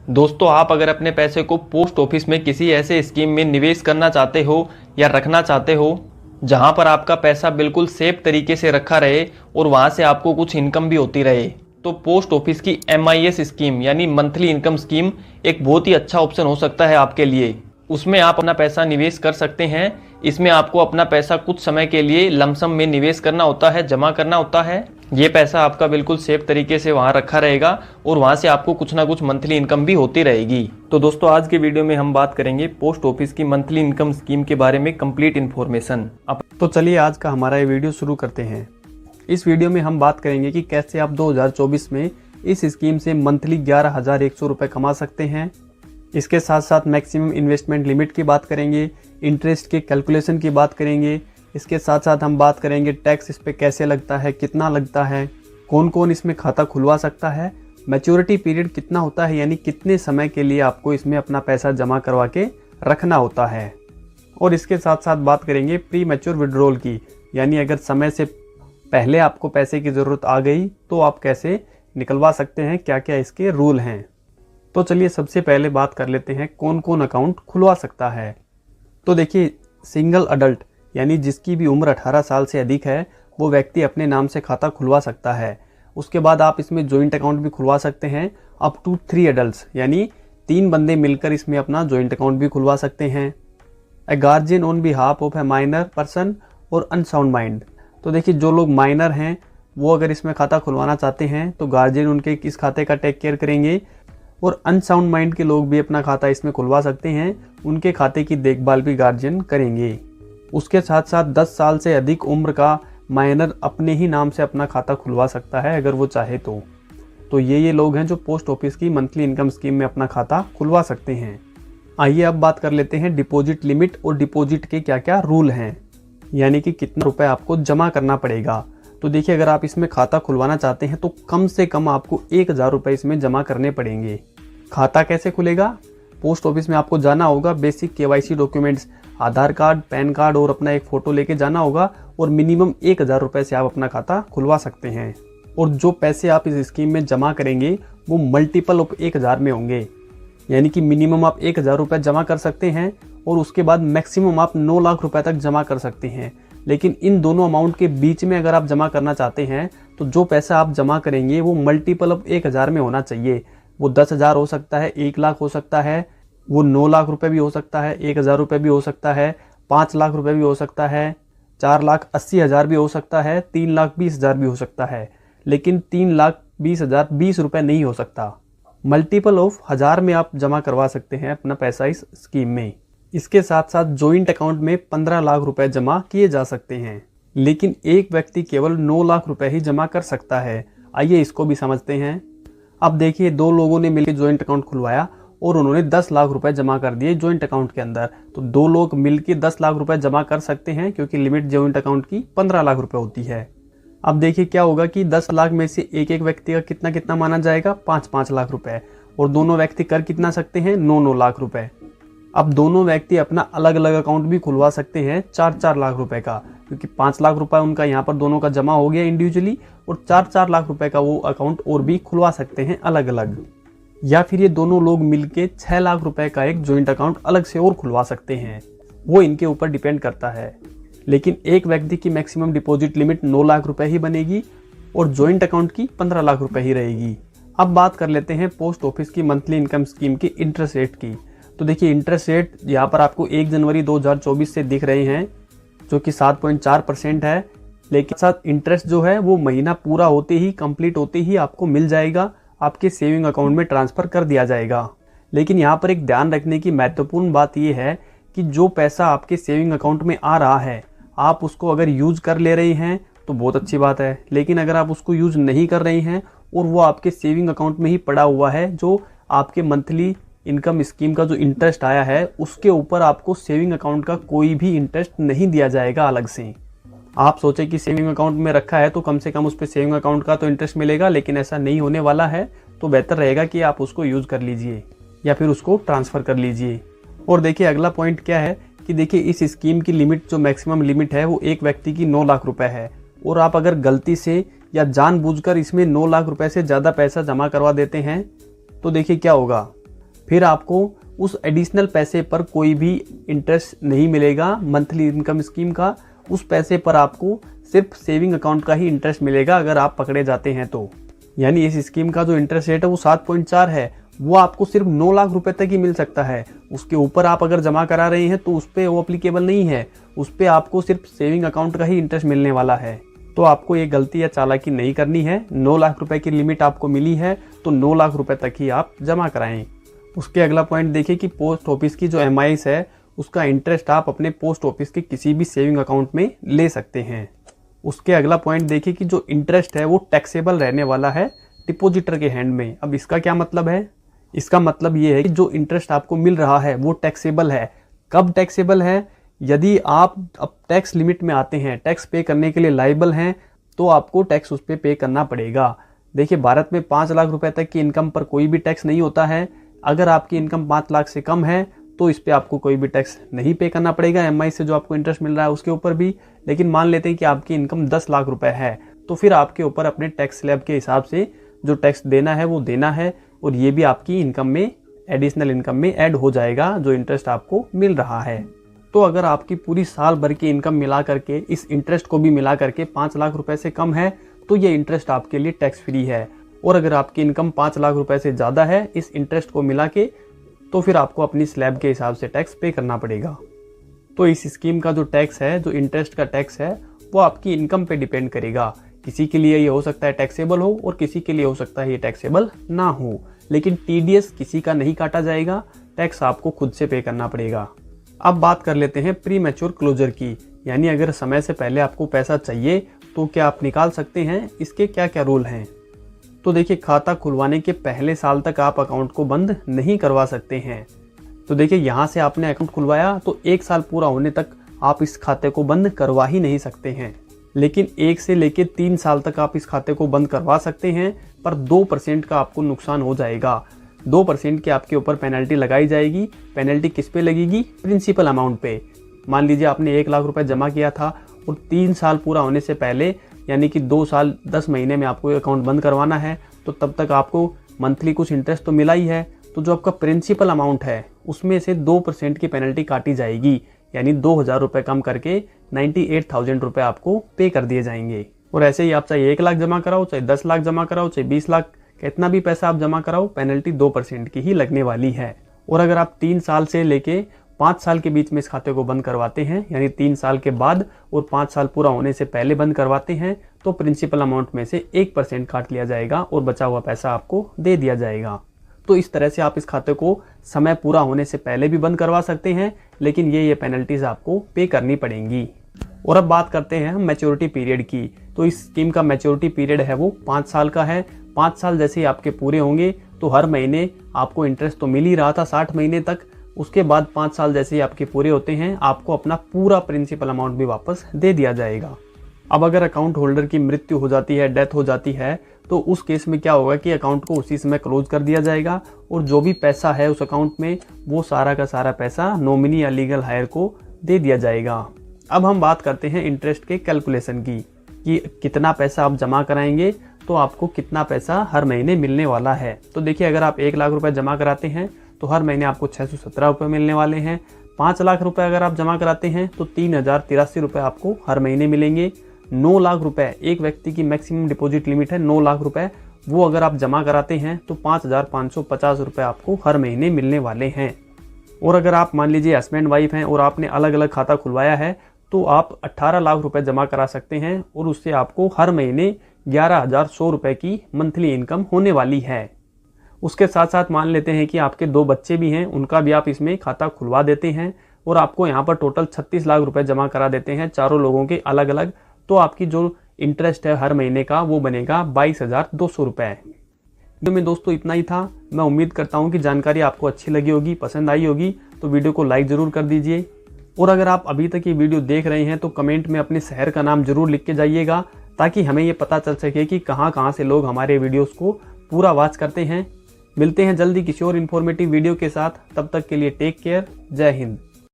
दोस्तों, आप अगर अपने पैसे को पोस्ट ऑफिस में किसी ऐसे स्कीम में निवेश करना चाहते हो या रखना चाहते हो जहां पर आपका पैसा बिल्कुल सेफ तरीके से रखा रहे और वहां से आपको कुछ इनकम भी होती रहे, तो पोस्ट ऑफिस की MIS स्कीम यानी मंथली इनकम स्कीम एक बहुत ही अच्छा ऑप्शन हो सकता है आपके लिए। उसमें आप अपना पैसा निवेश कर सकते हैं। इसमें आपको अपना पैसा कुछ समय के लिए लमसम में निवेश करना होता है, जमा करना होता है। ये पैसा आपका बिल्कुल सेफ तरीके से वहां रखा रहेगा और वहां से आपको कुछ ना कुछ मंथली इनकम भी होती रहेगी। तो दोस्तों, आज के वीडियो में हम बात करेंगे पोस्ट ऑफिस की मंथली इनकम स्कीम के बारे में कंप्लीट इन्फॉर्मेशन। तो चलिए आज का हमारा ये वीडियो शुरू करते हैं। इस वीडियो में हम बात करेंगे कि कैसे आप 2024 में इस स्कीम से मंथली 11,100 रुपये कमा सकते हैं। इसके साथ साथ मैक्सिमम इन्वेस्टमेंट लिमिट की बात करेंगे, इंटरेस्ट के कैलकुलेशन की बात करेंगे। इसके साथ साथ हम बात करेंगे टैक्स इस पे कैसे लगता है, कितना लगता है, कौन कौन इसमें खाता खुलवा सकता है, मैच्योरिटी पीरियड कितना होता है, यानी कितने समय के लिए आपको इसमें अपना पैसा जमा करवा के रखना होता है। और इसके साथ साथ बात करेंगे प्री मैच्योर विड्रॉल की, यानी अगर समय से पहले आपको पैसे की ज़रूरत आ गई तो आप कैसे निकलवा सकते हैं, क्या क्या इसके रूल हैं। तो चलिए सबसे पहले बात कर लेते हैं कौन कौन अकाउंट खुलवा सकता है। तो देखिए, सिंगल अडल्ट यानी जिसकी भी उम्र 18 साल से अधिक है वो व्यक्ति अपने नाम से खाता खुलवा सकता है। उसके बाद आप इसमें जॉइंट अकाउंट भी खुलवा सकते हैं। अप टू 3 एडल्ट्स यानी 3 बंदे मिलकर इसमें अपना जॉइंट अकाउंट भी खुलवा सकते हैं। A guardian on behalf of A minor person और अनसाउंड माइंड। तो देखिए, जो लोग माइनर हैं वो अगर इसमें खाता खुलवाना चाहते हैं तो गार्जियन उनके इस खाते का टेक केयर करेंगे, और अनसाउंड माइंड के लोग भी अपना खाता इसमें खुलवा सकते हैं। उनके खाते की देखभाल भी गार्जियन करेंगे। उसके साथ साथ 10 साल से अधिक उम्र का माइनर अपने ही नाम से अपना खाता खुलवा सकता है अगर वो चाहे तो ये लोग हैं जो पोस्ट ऑफिस की मंथली इनकम स्कीम में अपना खाता खुलवा सकते हैं। आइए अब बात कर लेते हैं डिपॉजिट लिमिट और डिपॉजिट के क्या क्या रूल हैं, यानी कि कितना रुपए आपको जमा करना पड़ेगा। तो देखिए, अगर आप इसमें खाता खुलवाना चाहते हैं तो कम से कम आपको 1,000 रुपये इसमें जमा करने पड़ेंगे। खाता कैसे खुलेगा? पोस्ट ऑफिस में आपको जाना होगा, बेसिक KYC डॉक्यूमेंट्स आधार कार्ड, पैन कार्ड और अपना एक फ़ोटो लेके जाना होगा, और मिनिमम 1,000 रुपये से आप अपना खाता खुलवा सकते हैं। और जो पैसे आप इस स्कीम में जमा करेंगे वो मल्टीपल ऑफ 1,000 में होंगे, यानी कि मिनिमम आप 1,000 रुपये जमा कर सकते हैं और उसके बाद मैक्सिमम आप 9 लाख रुपए तक जमा कर सकते हैं। लेकिन इन दोनों अमाउंट के बीच में अगर आप जमा करना चाहते हैं तो जो पैसा आप जमा करेंगे वो मल्टीपल ऑफ 1,000 में होना चाहिए। वो 10,000 हो सकता है, 1 लाख हो सकता है, वो 9 लाख रुपए भी हो सकता है, 1,000 रुपये भी हो सकता है, 5 लाख रुपए भी हो सकता है, 4,80,000 भी हो सकता है, 3,20,000 भी हो सकता है। लेकिन 3,20,000 20 रुपये नहीं हो सकता। मल्टीपल ऑफ 1,000 में आप जमा करवा सकते हैं अपना पैसा इस स्कीम में। इसके साथ साथ जॉइंट अकाउंट में 15 लाख रुपए जमा किए जा सकते हैं, लेकिन एक व्यक्ति केवल 9 लाख रुपए ही जमा कर सकता है। आइए इसको भी समझते हैं। अब देखिए, 2 लोगों ने मिलकर जॉइंट अकाउंट खुलवाया और उन्होंने 10 लाख रुपए जमा कर दिए जॉइंट अकाउंट के अंदर। तो 2 लोग मिलकर 10 लाख रुपए जमा कर सकते हैं, क्योंकि लिमिट जॉइंट अकाउंट की 15 लाख रुपए होती है। अब देखिए क्या होगा कि 10 लाख में से एक एक व्यक्ति का कितना कितना माना जाएगा, 5-5 लाख रुपए, और दोनों व्यक्ति कर कितना सकते हैं, 9-9 लाख रुपए। अब दोनों व्यक्ति अपना अलग अलग अकाउंट भी खुलवा सकते हैं 4-4 लाख रुपए का, क्योंकि 5 लाख रुपए उनका यहाँ पर दोनों का जमा हो गया इंडिविजुअली, और 4-4 लाख रुपए का वो अकाउंट और भी खुलवा सकते हैं अलग अलग। या फिर ये दोनों लोग मिलके 6 लाख रुपए का एक जॉइंट अकाउंट अलग से और खुलवा सकते हैं। वो इनके ऊपर डिपेंड करता है। लेकिन एक व्यक्ति की मैक्सिमम डिपॉजिट लिमिट 9 लाख रुपए ही बनेगी और जॉइंट अकाउंट की 15 लाख रुपए ही रहेगी। अब बात कर लेते हैं पोस्ट ऑफिस की मंथली इनकम स्कीम की इंटरेस्ट रेट की। तो देखिए, इंटरेस्ट रेट यहाँ पर आपको 1 जनवरी 2024 से दिख रहे हैं, जो कि 7.4% है। लेकिन साथ इंटरेस्ट जो है वो महीना पूरा होते ही, कंप्लीट होते ही आपको मिल जाएगा, आपके सेविंग अकाउंट में ट्रांसफ़र कर दिया जाएगा। लेकिन यहाँ पर एक ध्यान रखने की महत्वपूर्ण बात ये है कि जो पैसा आपके सेविंग अकाउंट में आ रहा है, आप उसको अगर यूज कर ले रहे हैं तो बहुत अच्छी बात है। लेकिन अगर आप उसको यूज नहीं कर रहे हैं और वो आपके सेविंग अकाउंट में ही पड़ा हुआ है, जो आपके मंथली इनकम स्कीम का जो इंटरेस्ट आया है उसके ऊपर आपको सेविंग अकाउंट का कोई भी इंटरेस्ट नहीं दिया जाएगा अलग से। आप सोचे कि सेविंग अकाउंट में रखा है तो कम से कम उस पर सेविंग अकाउंट का तो इंटरेस्ट मिलेगा, लेकिन ऐसा नहीं होने वाला है। तो बेहतर रहेगा कि आप उसको यूज कर लीजिए या फिर उसको ट्रांसफर कर लीजिए। और देखिए अगला पॉइंट क्या है कि देखिए इस स्कीम की लिमिट, जो मैक्सिमम लिमिट है वो एक व्यक्ति की 9 लाख रुपए है। और आप अगर गलती से या जानबूझकर इसमें 9 लाख रुपए से ज़्यादा पैसा जमा करवा देते हैं तो देखिए क्या होगा, फिर आपको उस एडिशनल पैसे पर कोई भी इंटरेस्ट नहीं मिलेगा मंथली इनकम स्कीम का। उस पैसे पर आपको सिर्फ सेविंग अकाउंट का ही इंटरेस्ट मिलेगा अगर आप पकड़े जाते हैं तो। यानी इस स्कीम का जो इंटरेस्ट रेट है वो 7.4 है, वो आपको सिर्फ 9 लाख रुपए तक ही मिल सकता है। उसके ऊपर आप अगर जमा करा रहे हैं तो उस पर वो अप्लीकेबल नहीं है, उस पर आपको सिर्फ सेविंग अकाउंट का ही इंटरेस्ट मिलने वाला है। तो आपको ये गलती या चालाकी नहीं करनी है। 9 लाख रुपए की लिमिट आपको मिली है तो 9 लाख रुपए तक ही आप जमा कराएं। उसके अगला पॉइंट देखिए कि पोस्ट ऑफिस की जो MIS है उसका इंटरेस्ट आप अपने पोस्ट ऑफिस के किसी भी सेविंग अकाउंट में ले सकते हैं। उसके अगला पॉइंट देखिए कि जो इंटरेस्ट है वो टैक्सेबल रहने वाला है डिपोजिटर के हैंड में। अब इसका क्या मतलब है? इसका मतलब ये है कि जो इंटरेस्ट आपको मिल रहा है वो टैक्सेबल है। कब टैक्सेबल है? यदि आप अब टैक्स लिमिट में आते हैं, टैक्स पे करने के लिए लायबल हैं, तो आपको टैक्स उस पर पे करना पड़ेगा। देखिए भारत में 5 लाख रुपए तक की इनकम पर कोई भी टैक्स नहीं होता है। अगर आपकी इनकम 5 लाख से कम है तो इस पे आपको कोई भी टैक्स नहीं पे करना पड़ेगा। MI से जो आपको इंटरेस्ट मिल रहा है उसके ऊपर भी। लेकिन मान लेते हैं कि आपकी इनकम 10 लाख रुपए है तो फिर आपके ऊपर अपने टैक्स स्लैब के हिसाब से जो टैक्स देना है वो देना है, और ये भी आपकी इनकम में एडिशनल इनकम में ऐड हो जाएगा जो इंटरेस्ट आपको मिल रहा है। तो अगर आपकी पूरी साल भर की इनकम मिला करके इस इंटरेस्ट को भी मिला करके 5 लाख रुपए से कम है तो ये इंटरेस्ट आपके लिए टैक्स फ्री है। और अगर आपकी इनकम 5 लाख रुपए से ज़्यादा है इस इंटरेस्ट को मिला के, तो फिर आपको अपनी स्लैब के हिसाब से टैक्स पे करना पड़ेगा। तो इस स्कीम का जो टैक्स है, जो इंटरेस्ट का टैक्स है, वो आपकी इनकम पे डिपेंड करेगा। किसी के लिए ये हो सकता है टैक्सेबल हो और किसी के लिए हो सकता है ये टैक्सेबल ना हो। लेकिन TDS किसी का नहीं काटा जाएगा, टैक्स आपको खुद से पे करना पड़ेगा। अब बात कर लेते हैं प्री मैच्योर क्लोजर की, यानी अगर समय से पहले आपको पैसा चाहिए तो क्या आप निकाल सकते हैं, इसके क्या क्या रूल हैं। तो देखिए खाता खुलवाने के पहले साल तक आप अकाउंट को बंद नहीं करवा सकते हैं। तो देखिए यहाँ से आपने अकाउंट खुलवाया तो 1 साल पूरा होने तक आप इस खाते को बंद करवा ही नहीं सकते हैं। लेकिन 1 से लेकर 3 साल तक आप इस खाते को बंद करवा सकते हैं, पर 2% का आपको नुकसान हो जाएगा। 2% की आपके ऊपर पेनल्टी लगाई जाएगी। पेनल्टी किस पे लगेगी? प्रिंसिपल अमाउंट पे। मान लीजिए आपने 1 लाख रुपए जमा किया था और 3 साल पूरा होने से पहले, यानी कि 2 साल 10 महीने में आपको अकाउंट बंद करवाना है, तो तब तक आपको मंथली कुछ इंटरेस्ट तो मिला ही है। तो जो आपका प्रिंसिपल अमाउंट है उसमें से 2% की पेनल्टी काटी जाएगी, यानी 2000 रुपये कम करके 98,000 रुपये आपको पे कर दिए जाएंगे। और ऐसे ही आप चाहे 1 लाख जमा कराओ, चाहे 10 लाख जमा कराओ, चाहे 20 लाख, कितना भी पैसा आप जमा कराओ, पेनल्टी 2% की ही लगने वाली है। और अगर आप 3 साल से लेके 5 साल के बीच में इस खाते को बंद करवाते हैं, यानी 3 साल के बाद और 5 साल पूरा होने से पहले बंद करवाते हैं, तो प्रिंसिपल अमाउंट में से 1% काट लिया जाएगा और बचा हुआ पैसा आपको दे दिया जाएगा। तो इस तरह से आप इस खाते को समय पूरा होने से पहले भी बंद करवा सकते हैं, लेकिन ये पेनल्टीज आपको पे करनी पड़ेंगी। और अब बात करते हैं हम मैच्योरिटी पीरियड की। तो इस स्कीम का मैच्योरिटी पीरियड है वो 5 साल का है। 5 साल जैसे ही आपके पूरे होंगे तो हर महीने आपको इंटरेस्ट तो मिल ही रहा था 60 महीने तक। उसके बाद 5 साल जैसे ही आपके पूरे होते हैं आपको अपना पूरा प्रिंसिपल अमाउंट भी वापस दे दिया जाएगा। अब अगर अकाउंट होल्डर की मृत्यु हो जाती है, डेथ हो जाती है, तो उस केस में क्या होगा कि अकाउंट को उसी समय क्लोज कर दिया जाएगा और जो भी पैसा है उस अकाउंट में वो सारा का सारा पैसा नॉमिनी या लीगल हायर को दे दिया जाएगा। अब हम बात करते हैं इंटरेस्ट के कैलकुलेशन की, कि कितना पैसा आप जमा कराएंगे तो आपको कितना पैसा हर महीने मिलने वाला है। तो देखिए अगर आप 1 लाख रुपए जमा कराते हैं तो हर महीने आपको 617 रुपये मिलने वाले हैं। 5 लाख रुपए अगर आप जमा कराते हैं तो 3083 रुपये आपको हर महीने मिलेंगे। 9 लाख रुपए एक व्यक्ति की मैक्सिमम डिपॉजिट लिमिट है 9 लाख रुपए, वो अगर आप जमा कराते हैं तो 5550 रुपये आपको हर महीने मिलने वाले हैं। और अगर आप मान लीजिए हस्बैंड वाइफ हैं और आपने अलग अलग खाता खुलवाया है तो आप 18 लाख रुपए जमा करा सकते हैं और उससे आपको हर महीने 11,100 रुपये की मंथली इनकम होने वाली है। उसके साथ साथ मान लेते हैं कि आपके 2 बच्चे भी हैं, उनका भी आप इसमें खाता खुलवा देते हैं और आपको यहाँ पर टोटल 36 लाख रुपए जमा करा देते हैं चारों लोगों के अलग अलग, तो आपकी जो इंटरेस्ट है हर महीने का वो बनेगा 22,200 रुपये। वीडियो में दोस्तों इतना ही था। मैं उम्मीद करता हूँ कि जानकारी आपको अच्छी लगी होगी, पसंद आई होगी, तो वीडियो को लाइक ज़रूर कर दीजिए। और अगर आप अभी तक ये वीडियो देख रहे हैं तो कमेंट में अपने शहर का नाम जरूर लिख के जाइएगा, ताकि हमें ये पता चल सके कि कहाँ से लोग हमारे वीडियोस को पूरा वॉच करते हैं। मिलते हैं जल्दी किसी और इन्फॉर्मेटिव वीडियो के साथ, तब तक के लिए टेक केयर, जय हिंद।